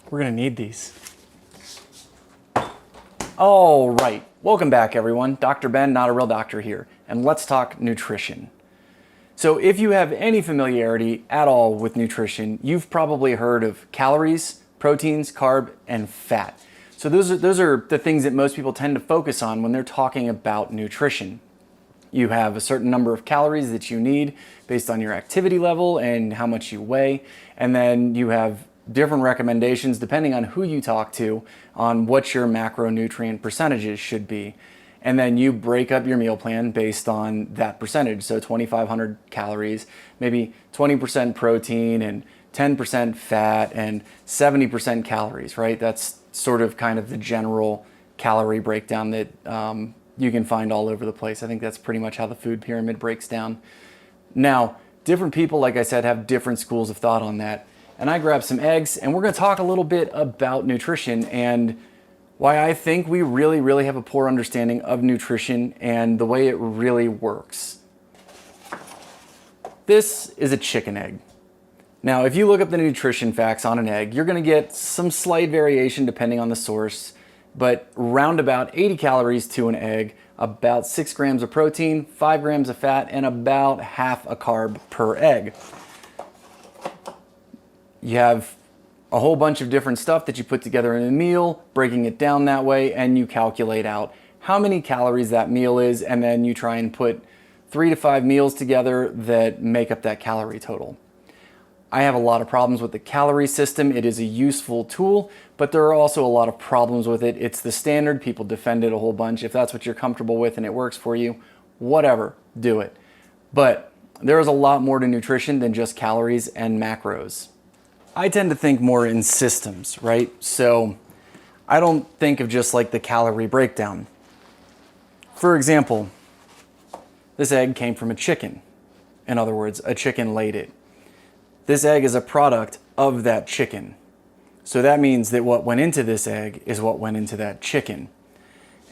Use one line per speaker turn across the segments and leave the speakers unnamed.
We're gonna need these. All right, welcome back everyone. Dr. Ben, not a real doctor here, and let's talk nutrition. So if you have any familiarity at all with nutrition, you've probably heard of calories, proteins, carb, and fat. So those are the things that most people tend to focus on when they're talking about nutrition. You have a certain number of calories that you need based on your activity level and how much you weigh, and then you have different recommendations depending on who you talk to on what your macronutrient percentages should be. And then you break up your meal plan based on that percentage. So 2,500 calories, maybe 20% protein and 10% fat and 70% calories, right? That's sort of kind of the general calorie breakdown that you can find all over the place. I think that's pretty much how the food pyramid breaks down. Now, different people, like I said, have different schools of thought on that. And I grabbed some eggs, and we're gonna talk a little bit about nutrition and why I think we really have a poor understanding of nutrition and the way it really works. This is a chicken egg. Now, if you look up the nutrition facts on an egg, you're gonna get some slight variation depending on the source, but round about 80 calories to an egg, about 6 grams of protein, 5 grams of fat, and about half a carb per egg. You have a whole bunch of different stuff that you put together in a meal, breaking it down that way, and you calculate out how many calories that meal is, and then you try and put 3 to 5 meals together that make up that calorie total. I have a lot of problems with the calorie system. It is a useful tool, but there are also a lot of problems with it. It's the standard. People defend it a whole bunch. If that's what you're comfortable with and it works for you, whatever, do it. But there is a lot more to nutrition than just calories and macros. I tend to think more in systems, right? So I don't think of just like the calorie breakdown. For example, this egg came from a chicken. In other words, a chicken laid it. This egg is a product of that chicken. So that means that what went into this egg is what went into that chicken.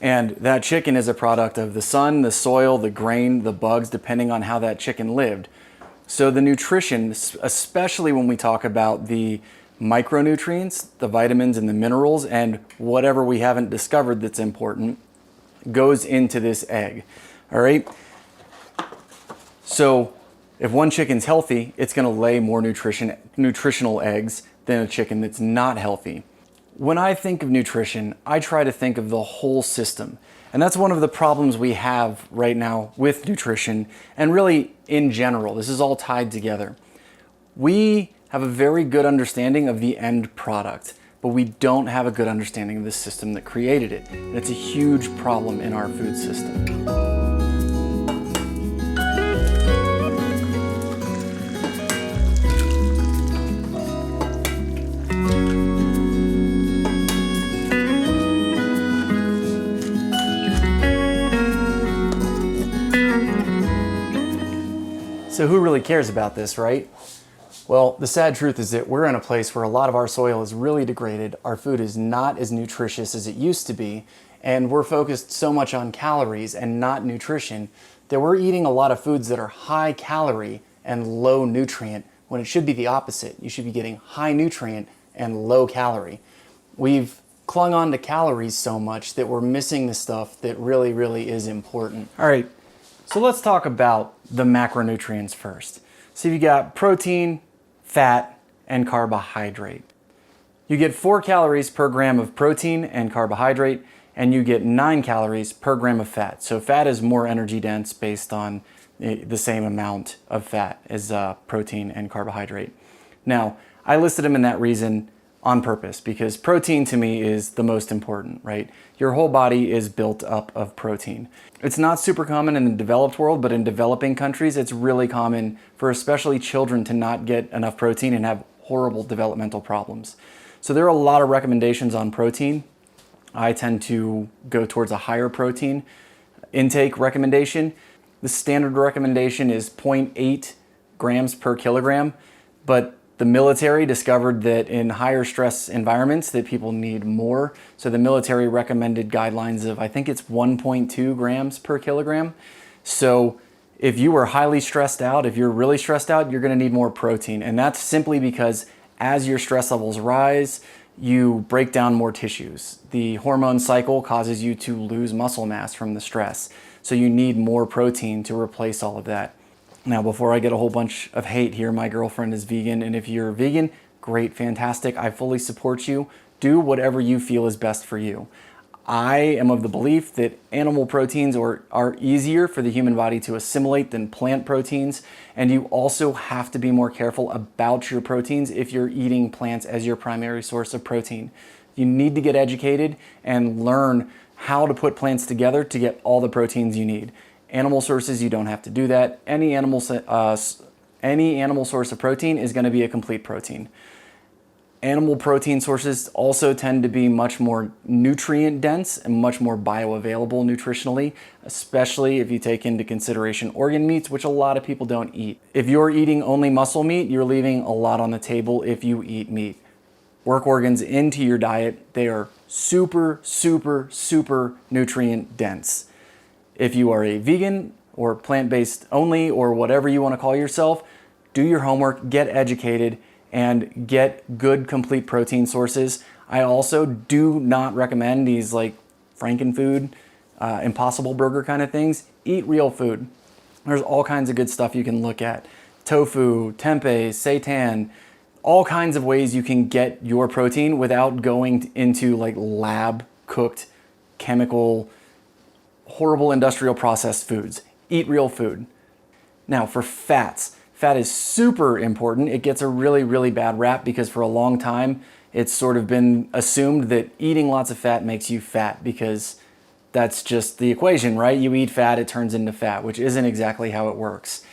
And that chicken is a product of the sun, the soil, the grain, the bugs, depending on how that chicken lived. So the nutrition, especially when we talk about the micronutrients, the vitamins and the minerals, and whatever we haven't discovered that's important, goes into this egg, all right? So if one chicken's healthy, it's gonna lay more nutritional eggs than a chicken that's not healthy. When I think of nutrition, I try to think of the whole system. And that's one of the problems we have right now with nutrition and really in general. This is all tied together. We have a very good understanding of the end product, but we don't have a good understanding of the system that created it. And it's a huge problem in our food system. So who really cares about this, right? Well, the sad truth is that we're in a place where a lot of our soil is really degraded. Our food is not as nutritious as it used to be, and we're focused so much on calories and not nutrition that we're eating a lot of foods that are high calorie and low nutrient, when it should be the opposite. You should be getting high nutrient and low calorie. We've clung on to calories so much that we're missing the stuff that really is important. All right. So let's talk about the macronutrients first. So you got protein, fat, and carbohydrate. You get 4 calories per gram of protein and carbohydrate, and you get 9 calories per gram of fat. So fat is more energy dense based on the same amount of fat as protein and carbohydrate. Now, I listed them in that reason on purpose because protein to me is the most important, right? Your whole body is built up of protein. It's not super common in the developed world, but in developing countries, it's really common for especially children to not get enough protein and have horrible developmental problems. So there are a lot of recommendations on protein. I tend to go towards a higher protein intake recommendation. The standard recommendation is 0.8 grams per kilogram, but the military discovered that in higher stress environments that people need more. So the military recommended guidelines of, I think it's 1.2 grams per kilogram. So if you are highly stressed out, if you're really stressed out, you're gonna need more protein. And that's simply because as your stress levels rise, you break down more tissues. The hormone cycle causes you to lose muscle mass from the stress. So you need more protein to replace all of that. Now, before I get a whole bunch of hate here, my girlfriend is vegan, and if you're vegan, great, fantastic. I fully support you. Do whatever you feel is best for you. I am of the belief that animal proteins are easier for the human body to assimilate than plant proteins, and you also have to be more careful about your proteins if you're eating plants as your primary source of protein. You need to get educated and learn how to put plants together to get all the proteins you need. Animal sources, you don't have to do that. Any animal source of protein is going to be a complete protein. Animal protein sources also tend to be much more nutrient dense and much more bioavailable nutritionally, especially if you take into consideration organ meats, which a lot of people don't eat. If you're eating only muscle meat, you're leaving a lot on the table if you eat meat. Work organs into your diet. They are super, super, super nutrient dense. If you are a vegan or plant-based only or whatever you want to call yourself, do your homework, get educated, and get good complete protein sources. I also do not recommend these like Frankenfood, Impossible Burger kind of things. Eat real food. There's all kinds of good stuff you can look at. Tofu, tempeh, seitan, all kinds of ways you can get your protein without going into like lab cooked, chemical, horrible industrial processed foods. Eat real food. Now for fats. Fat is super important. It gets a really, really bad rap because for a long time, it's sort of been assumed that eating lots of fat makes you fat because that's just the equation, right? You eat fat, it turns into fat, which isn't exactly how it works.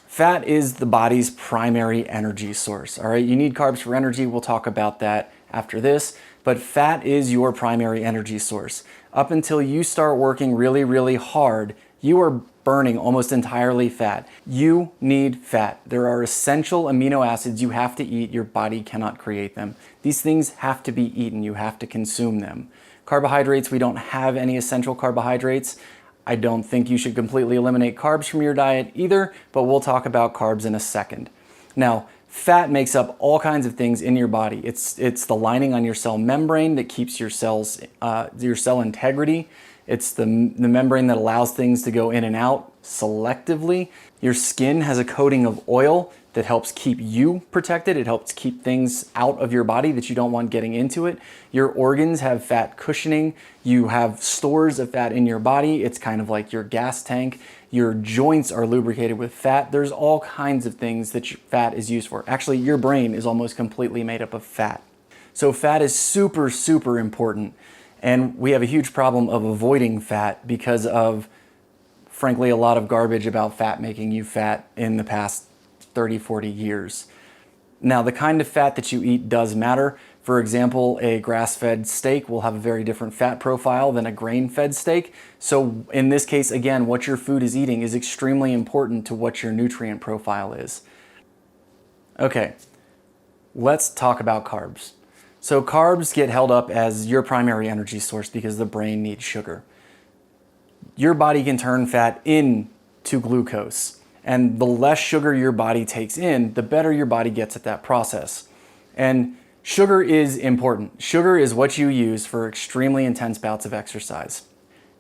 Fat is the body's primary energy source, all right? You need carbs for energy. We'll talk about that after this, but fat is your primary energy source. Up until you start working really, really hard, you are burning almost entirely fat. You need fat. There are essential amino acids you have to eat. Your body cannot create them. These things have to be eaten. You have to consume them. Carbohydrates, we don't have any essential carbohydrates. I don't think you should completely eliminate carbs from your diet either, but we'll talk about carbs in a second. Now, fat makes up all kinds of things in your body. It's the lining on your cell membrane that keeps your cell integrity. It's the membrane that allows things to go in and out selectively. Your skin has a coating of oil that helps keep you protected. It helps keep things out of your body that you don't want getting into it. Your organs have fat cushioning. You have stores of fat in your body. It's kind of like your gas tank. Your joints are lubricated with fat. There's all kinds of things that fat is used for. Actually, your brain is almost completely made up of fat. So fat is super, super important. And we have a huge problem of avoiding fat because of, frankly, a lot of garbage about fat making you fat in the past 30, 40 years. Now, the kind of fat that you eat does matter. For example, a grass-fed steak will have a very different fat profile than a grain-fed steak. So in this case, again, what your food is eating is extremely important to what your nutrient profile is. Okay, let's talk about carbs. So carbs get held up as your primary energy source because the brain needs sugar. Your body can turn fat into glucose, and the less sugar your body takes in, the better your body gets at that process. And sugar is important. Sugar is what you use for extremely intense bouts of exercise.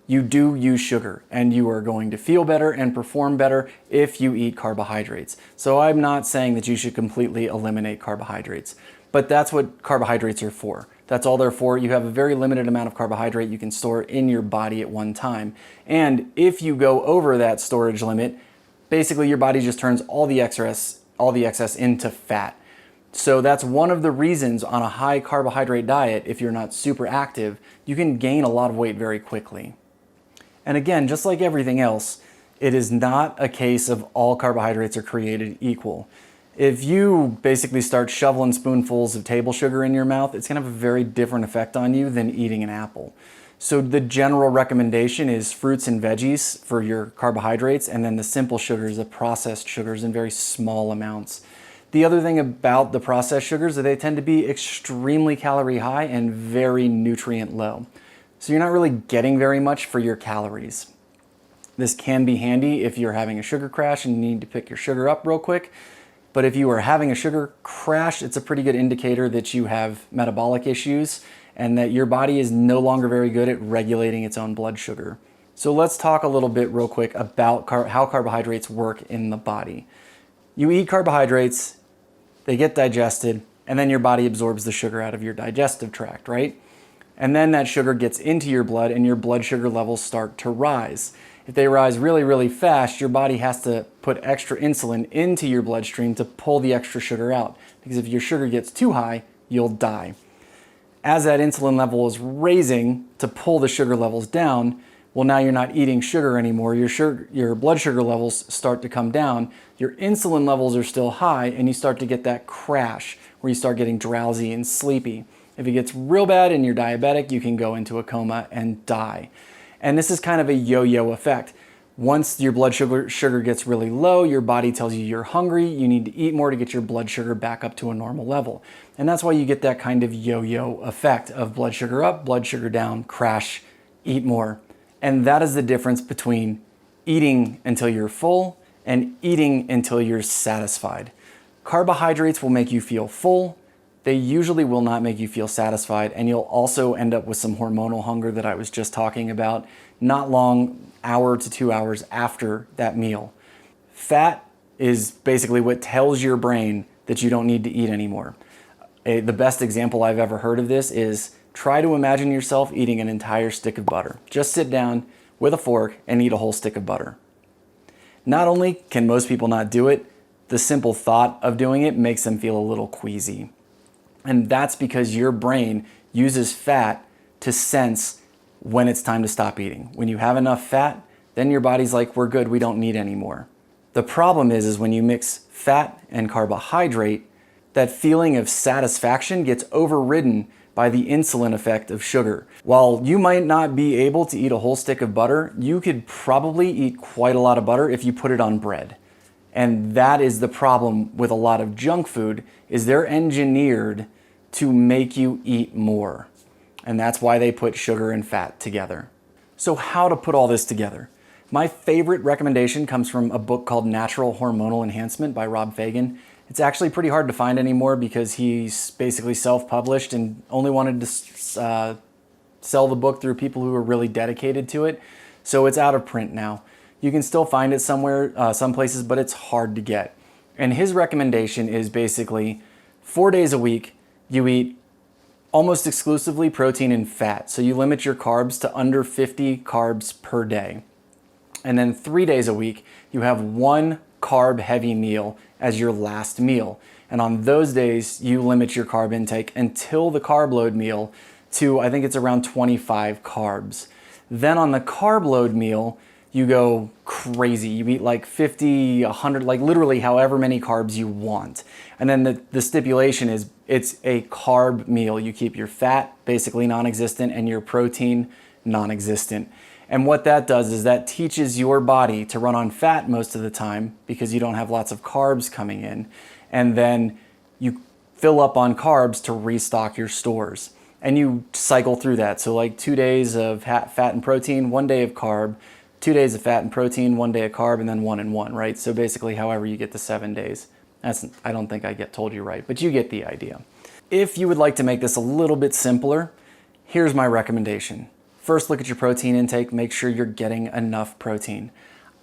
You do use sugar, and you are going to feel better and perform better if you eat carbohydrates. So I'm not saying that you should completely eliminate carbohydrates. But that's what carbohydrates are for. That's all they're for. You have a very limited amount of carbohydrate you can store in your body at one time. And if you go over that storage limit, basically your body just turns all the excess into fat. So that's one of the reasons on a high carbohydrate diet, if you're not super active, you can gain a lot of weight very quickly. And again, just like everything else, it is not a case of all carbohydrates are created equal. If you basically start shoveling spoonfuls of table sugar in your mouth, it's going to have a very different effect on you than eating an apple. So the general recommendation is fruits and veggies for your carbohydrates, and then the simple sugars, the processed sugars in very small amounts. The other thing about the processed sugars is that they tend to be extremely calorie high and very nutrient low. So you're not really getting very much for your calories. This can be handy if you're having a sugar crash and you need to pick your sugar up real quick. But if you are having a sugar crash, it's a pretty good indicator that you have metabolic issues and that your body is no longer very good at regulating its own blood sugar. So let's talk a little bit real quick about how carbohydrates work in the body. You eat carbohydrates, they get digested, and then your body absorbs the sugar out of your digestive tract, right? And then that sugar gets into your blood and your blood sugar levels start to rise. If they rise really, really fast, your body has to put extra insulin into your bloodstream to pull the extra sugar out. Because if your sugar gets too high, you'll die. As that insulin level is raising to pull the sugar levels down, well, now you're not eating sugar anymore. Your blood sugar levels start to come down. Your insulin levels are still high, and you start to get that crash where you start getting drowsy and sleepy. If it gets real bad and you're diabetic, you can go into a coma and die. And this is kind of a yo-yo effect. Once your blood sugar gets really low, your body tells you you're hungry, you need to eat more to get your blood sugar back up to a normal level. And that's why you get that kind of yo-yo effect of blood sugar up, blood sugar down, crash, eat more. And that is the difference between eating until you're full and eating until you're satisfied. Carbohydrates will make you feel full. They usually will not make you feel satisfied, and you'll also end up with some hormonal hunger that I was just talking about not long, hour to 2 hours after that meal. Fat is basically what tells your brain that you don't need to eat anymore. The best example I've ever heard of this is try to imagine yourself eating an entire stick of butter. Just sit down with a fork and eat a whole stick of butter. Not only can most people not do it, the simple thought of doing it makes them feel a little queasy. And that's because your brain uses fat to sense when it's time to stop eating. When you have enough fat, then your body's like, we're good, we don't need any more. The problem is when you mix fat and carbohydrate, that feeling of satisfaction gets overridden by the insulin effect of sugar. While you might not be able to eat a whole stick of butter, you could probably eat quite a lot of butter if you put it on bread. And that is the problem with a lot of junk food, is they're engineered to make you eat more. And that's why they put sugar and fat together. So how to put all this together? My favorite recommendation comes from a book called Natural Hormonal Enhancement by Rob Fagan. It's actually pretty hard to find anymore because he's basically self-published and only wanted to sell the book through people who are really dedicated to it. So it's out of print now. You can still find it somewhere, some places, but it's hard to get. And his recommendation is basically 4 days a week, you eat almost exclusively protein and fat. So you limit your carbs to under 50 carbs per day. And then 3 days a week, you have one carb heavy meal as your last meal. And on those days, you limit your carb intake until the carb load meal to, I think it's around 25 carbs. Then on the carb load meal, you go crazy. You eat like 50, 100, like literally however many carbs you want. And then the stipulation is it's a carb meal. You keep your fat basically non-existent and your protein non-existent. And what that does is that teaches your body to run on fat most of the time because you don't have lots of carbs coming in. And then you fill up on carbs to restock your stores. And you cycle through that. So like 2 days of fat and protein, 1 day of carb, 2 days of fat and protein, 1 day of carb, and then 1 and 1, right? So basically however you get to 7 days. I don't think I told you right, but you get the idea. If you would like to make this a little bit simpler, here's my recommendation. First, look at your protein intake. Make sure you're getting enough protein.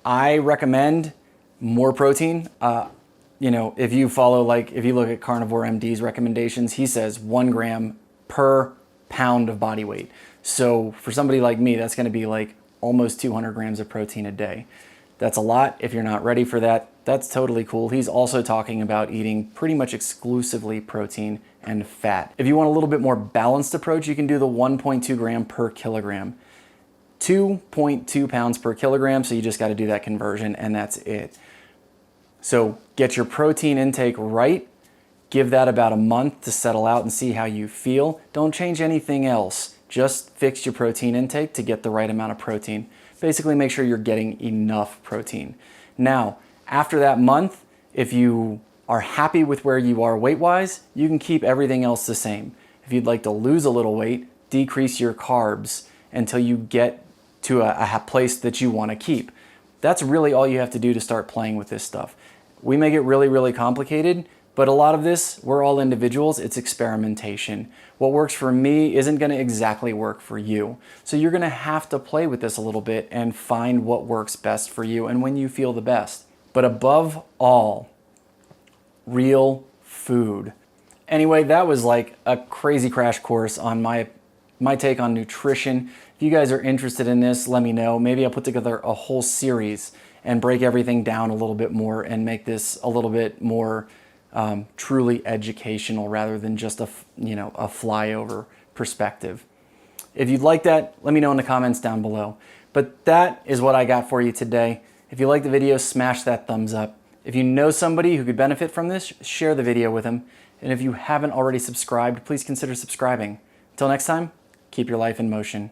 I recommend more protein. If you look at Carnivore MD's recommendations, he says 1 gram per pound of body weight. So for somebody like me, that's going to be like almost 200 grams of protein a day. That's a lot. If you're not ready for that, that's totally cool. He's also talking about eating pretty much exclusively protein and fat. If you want a little bit more balanced approach, you can do the 1.2 gram per kilogram. 2.2 pounds per kilogram, so you just got to do that conversion and that's it. So get your protein intake right. Give that about a month to settle out and see how you feel. Don't change anything else. Just fix your protein intake to get the right amount of protein. Basically make sure you're getting enough protein. Now, after that month, if you are happy with where you are weight-wise, you can keep everything else the same. If you'd like to lose a little weight, decrease your carbs until you get to a place that you want to keep. That's really all you have to do to start playing with this stuff. we make it really, really complicated, but a lot of this, we're all individuals, it's experimentation. What works for me isn't gonna exactly work for you. So you're gonna have to play with this a little bit and find what works best for you and when you feel the best. But above all, real food. Anyway, that was like a crazy crash course on my take on nutrition. If you guys are interested in this, let me know. Maybe I'll put together a whole series and break everything down a little bit more and make this a little bit more truly educational rather than just a flyover perspective. If you'd like that, let me know in the comments down below. But that is what I got for you today. If you like the video, smash that thumbs up. If you know somebody who could benefit from this, share the video with them. And if you haven't already subscribed, please consider subscribing. Until next time, keep your life in motion.